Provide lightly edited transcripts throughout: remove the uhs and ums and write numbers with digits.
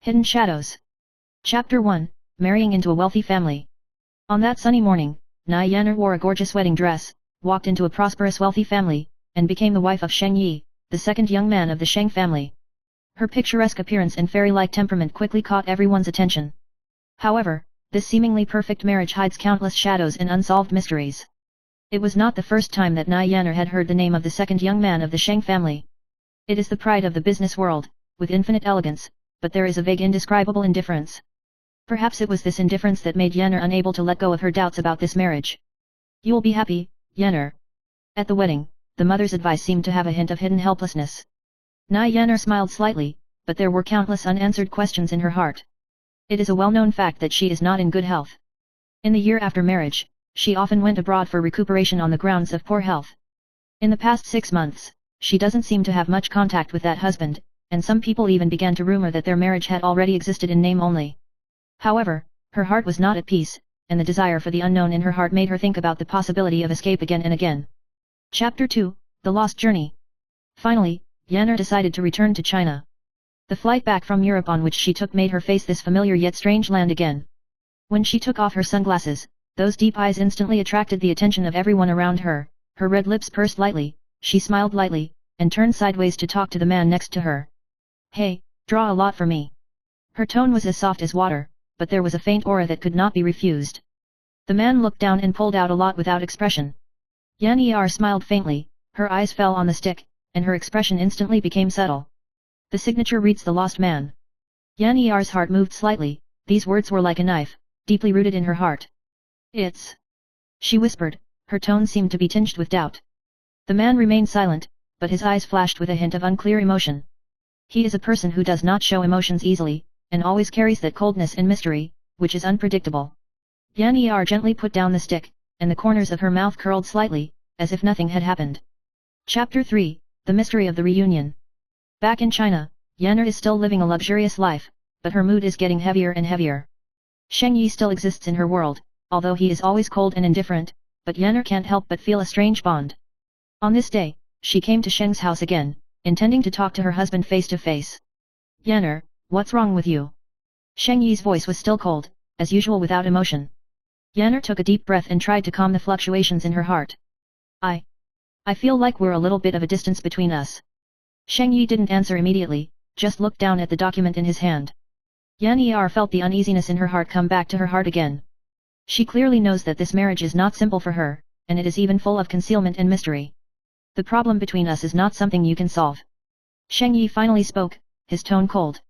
Hidden Shadows. Chapter 1, Marrying into a Wealthy Family. On that sunny morning, Nai Yan'er wore a gorgeous wedding dress, walked into a prosperous wealthy family, and became the wife of Sheng Yi, the second young man of the Sheng family. Her picturesque appearance and fairy-like temperament quickly caught everyone's attention. However, this seemingly perfect marriage hides countless shadows and unsolved mysteries. It was not the first time that Nai Yan'er had heard the name of the second young man of the Sheng family. It is the pride of the business world, with infinite elegance, but there is a vague indescribable indifference. Perhaps it was this indifference that made Yan'er unable to let go of her doubts about this marriage. You will be happy, Yan'er. At the wedding, the mother's advice seemed to have a hint of hidden helplessness. Nai Yan'er smiled slightly, but there were countless unanswered questions in her heart. It is a well-known fact that she is not in good health. In the year after marriage, she often went abroad for recuperation on the grounds of poor health. In the past 6 months, she doesn't seem to have much contact with that husband, and some people even began to rumor that their marriage had already existed in name only. However, her heart was not at peace, and the desire for the unknown in her heart made her think about the possibility of escape again and again. Chapter 2, The Lost Journey. Finally, Yan'er decided to return to China. The flight back from Europe on which she took made her face this familiar yet strange land again. When she took off her sunglasses, those deep eyes instantly attracted the attention of everyone around her, her red lips pursed lightly, she smiled lightly, and turned sideways to talk to the man next to her. Hey, draw a lot for me. Her tone was as soft as water, but there was a faint aura that could not be refused. The man looked down and pulled out a lot without expression. Yan'er smiled faintly, her eyes fell on the stick, and her expression instantly became subtle. The signature reads The Lost Man. Yan'er's heart moved slightly, these words were like a knife, deeply rooted in her heart. It's... she whispered, her tone seemed to be tinged with doubt. The man remained silent, but his eyes flashed with a hint of unclear emotion. He is a person who does not show emotions easily, and always carries that coldness and mystery, which is unpredictable. Yan'er gently put down the stick, and the corners of her mouth curled slightly, as if nothing had happened. Chapter 3, The Mystery of the Reunion. Back in China, Yan'er is still living a luxurious life, but her mood is getting heavier and heavier. Sheng Yi still exists in her world, although he is always cold and indifferent, but Yan'er can't help but feel a strange bond. On this day, she came to Sheng's house again, intending to talk to her husband face to face. Yan'er, what's wrong with you? Sheng Yi's voice was still cold, as usual without emotion. Yan'er took a deep breath and tried to calm the fluctuations in her heart. I feel like we're a little bit of a distance between us. Sheng Yi didn't answer immediately, just looked down at the document in his hand. Yan'er felt the uneasiness in her heart come back to her heart again. She clearly knows that this marriage is not simple for her, and it is even full of concealment and mystery. The problem between us is not something you can solve. Sheng Yi finally spoke, his tone cold.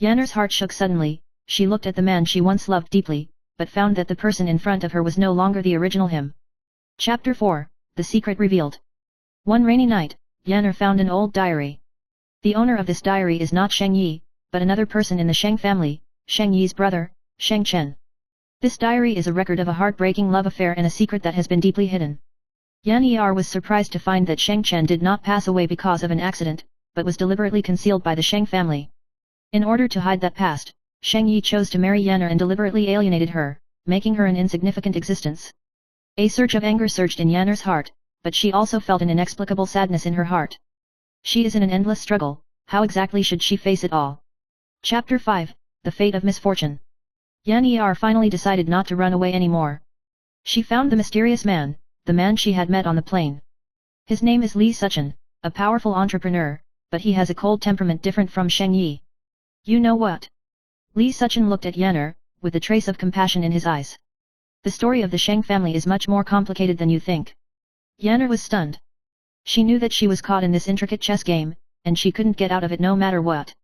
Yan'er's heart shook suddenly, she looked at the man she once loved deeply, but found that the person in front of her was no longer the original him. Chapter 4, The Secret Revealed. One rainy night, Yan'er found an old diary. The owner of this diary is not Sheng Yi, but another person in the Sheng family, Sheng Yi's brother, Sheng Chen. This diary is a record of a heartbreaking love affair and a secret that has been deeply hidden. Yan'er was surprised to find that Sheng Chen did not pass away because of an accident, but was deliberately concealed by the Sheng family. In order to hide that past, Sheng Yi chose to marry Yan'er and deliberately alienated her, making her an insignificant existence. A surge of anger surged in Yan'er's heart, but she also felt an inexplicable sadness in her heart. She is in an endless struggle, how exactly should she face it all? Chapter 5, The Fate of Misfortune. Yan'er finally decided not to run away anymore. She found the mysterious man, the man she had met on the plane. His name is Li Suchen, a powerful entrepreneur, but he has a cold temperament different from Sheng Yi. You know what? Li Suchen looked at Yan'er, with a trace of compassion in his eyes. The story of the Sheng family is much more complicated than you think. Yan'er was stunned. She knew that she was caught in this intricate chess game, and she couldn't get out of it no matter what.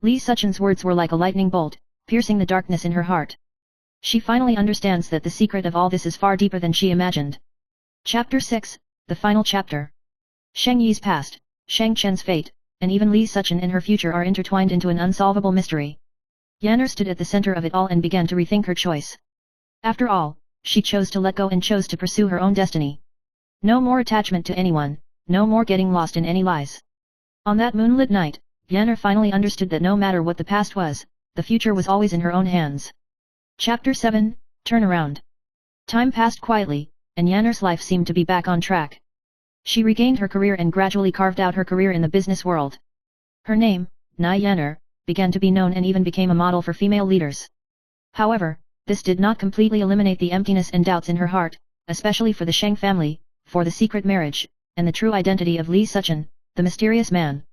Li Suchen's words were like a lightning bolt, piercing the darkness in her heart. She finally understands that the secret of all this is far deeper than she imagined. Chapter 6, The Final Chapter. Sheng Yi's past, Sheng Chen's fate, and even Li Suchen and her future are intertwined into an unsolvable mystery. Yan'er stood at the center of it all and began to rethink her choice. After all, she chose to let go and chose to pursue her own destiny. No more attachment to anyone, no more getting lost in any lies. On that moonlit night, Yan'er finally understood that no matter what the past was, the future was always in her own hands. Chapter 7, Turnaround. Time passed quietly, and Yan'er's life seemed to be back on track. She regained her career and gradually carved out her career in the business world. Her name, Nai Yan'er, began to be known and even became a model for female leaders. However, this did not completely eliminate the emptiness and doubts in her heart, especially for the Sheng family, for the secret marriage, and the true identity of Li Suchen, the mysterious man.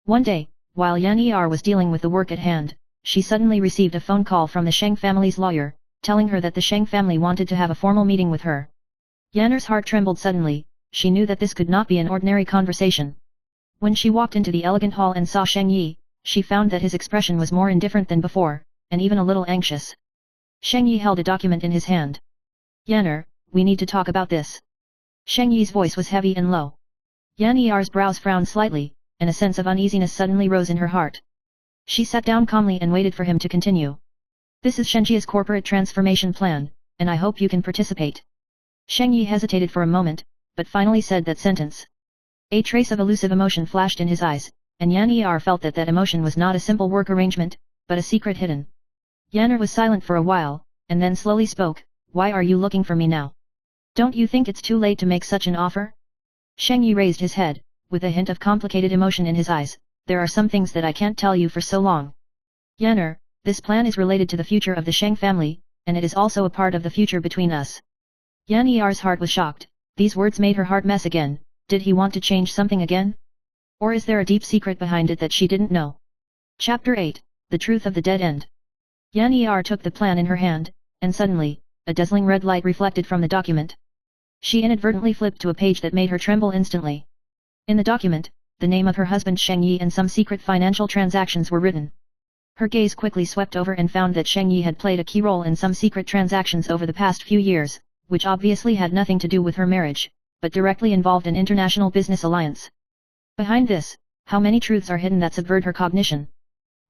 One day, while Yan Er was dealing with the work at hand, she suddenly received a phone call from the Sheng family's lawyer, telling her that the Sheng family wanted to have a formal meeting with her. Yan Er's heart trembled suddenly. She knew that this could not be an ordinary conversation. When she walked into the elegant hall and saw Sheng Yi, she found that his expression was more indifferent than before, and even a little anxious. Sheng Yi held a document in his hand. Yan Er, we need to talk about this. Sheng Yi's voice was heavy and low. Yan Er's brows frowned slightly, and a sense of uneasiness suddenly rose in her heart. She sat down calmly and waited for him to continue. This is Shengyi's corporate transformation plan, and I hope you can participate. Sheng Yi hesitated for a moment, but finally said that sentence. A trace of elusive emotion flashed in his eyes, and Yan Er felt that that emotion was not a simple work arrangement, but a secret hidden. Yan Er was silent for a while, and then slowly spoke, "Why are you looking for me now? Don't you think it's too late to make such an offer?" Sheng Yi raised his head, with a hint of complicated emotion in his eyes. "There are some things that I can't tell you for so long. Yan Er, this plan is related to the future of the Sheng family, and it is also a part of the future between us." Yan Er's heart was shocked. These words made her heart mess again. Did he want to change something again? Or is there a deep secret behind it that she didn't know? Chapter 8, The Truth of the Dead End. Yan Er took the plan in her hand, and suddenly, a dazzling red light reflected from the document. She inadvertently flipped to a page that made her tremble instantly. In the document, the name of her husband Sheng Yi and some secret financial transactions were written. Her gaze quickly swept over and found that Sheng Yi had played a key role in some secret transactions over the past few years, which obviously had nothing to do with her marriage, but directly involved an international business alliance. Behind this, how many truths are hidden that subvert her cognition?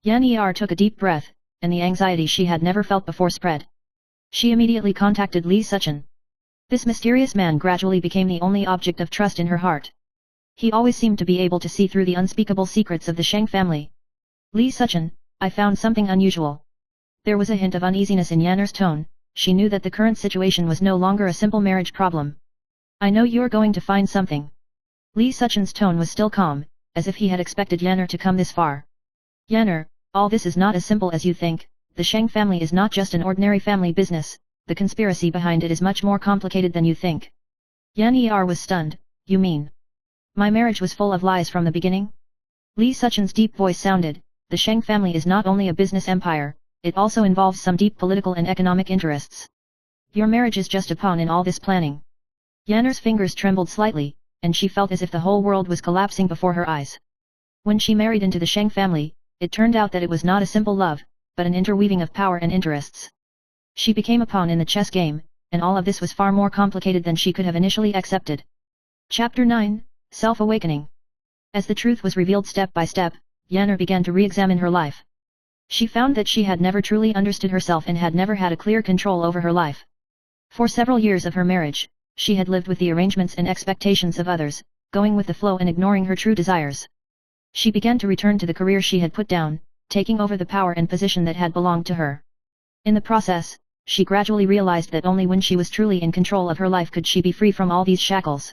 Yan Er took a deep breath, and the anxiety she had never felt before spread. She immediately contacted Li Suchen. This mysterious man gradually became the only object of trust in her heart. He always seemed to be able to see through the unspeakable secrets of the Sheng family. "Li Suchen, I found something unusual." There was a hint of uneasiness in Yan Er's tone. She knew that the current situation was no longer a simple marriage problem. "I know you're going to find something." Li Suchen's tone was still calm, as if he had expected Yan Er to come this far. "Yan Er, all this is not as simple as you think. The Sheng family is not just an ordinary family business, the conspiracy behind it is much more complicated than you think." Yan Er was stunned. "You mean? My marriage was full of lies from the beginning?" Li Suchen's deep voice sounded. "The Sheng family is not only a business empire, it also involves some deep political and economic interests. Your marriage is just a pawn in all this planning." Yan Er's fingers trembled slightly, and she felt as if the whole world was collapsing before her eyes. When she married into the Sheng family, it turned out that it was not a simple love, but an interweaving of power and interests. She became a pawn in the chess game, and all of this was far more complicated than she could have initially accepted. Chapter 9, Self-Awakening. As the truth was revealed step by step, Yan Er began to re-examine her life. She found that she had never truly understood herself and had never had a clear control over her life. For several years of her marriage, she had lived with the arrangements and expectations of others, going with the flow and ignoring her true desires. She began to return to the career she had put down, taking over the power and position that had belonged to her. In the process, she gradually realized that only when she was truly in control of her life could she be free from all these shackles.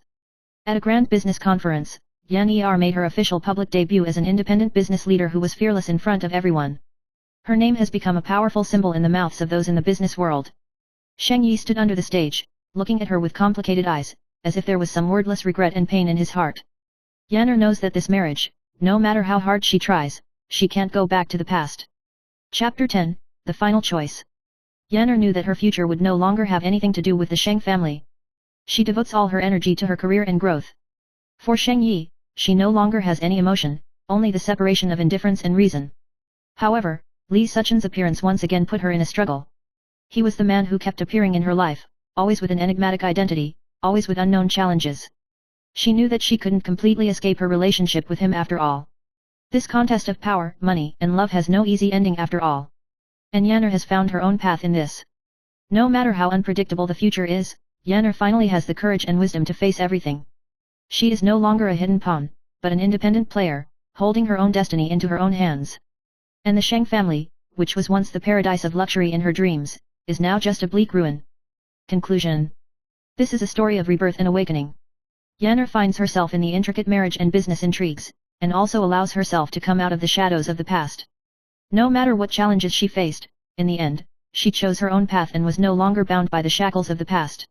At a grand business conference, Yan Er made her official public debut as an independent business leader who was fearless in front of everyone. Her name has become a powerful symbol in the mouths of those in the business world. Sheng Yi stood under the stage, looking at her with complicated eyes, as if there was some wordless regret and pain in his heart. Yan Er knows that this marriage, no matter how hard she tries, she can't go back to the past. Chapter 10, The Final Choice. Yan Er knew that her future would no longer have anything to do with the Sheng family. She devotes all her energy to her career and growth. For Sheng Yi, she no longer has any emotion, only the separation of indifference and reason. However, Li Suchen's appearance once again put her in a struggle. He was the man who kept appearing in her life, always with an enigmatic identity, always with unknown challenges. She knew that she couldn't completely escape her relationship with him after all. This contest of power, money, and love has no easy ending after all. And Yan Er has found her own path in this. No matter how unpredictable the future is, Yan Er finally has the courage and wisdom to face everything. She is no longer a hidden pawn, but an independent player, holding her own destiny into her own hands. And the Sheng family, which was once the paradise of luxury in her dreams, is now just a bleak ruin. Conclusion. This is a story of rebirth and awakening. Yan Er finds herself in the intricate marriage and business intrigues, and also allows herself to come out of the shadows of the past. No matter what challenges she faced, in the end, she chose her own path and was no longer bound by the shackles of the past.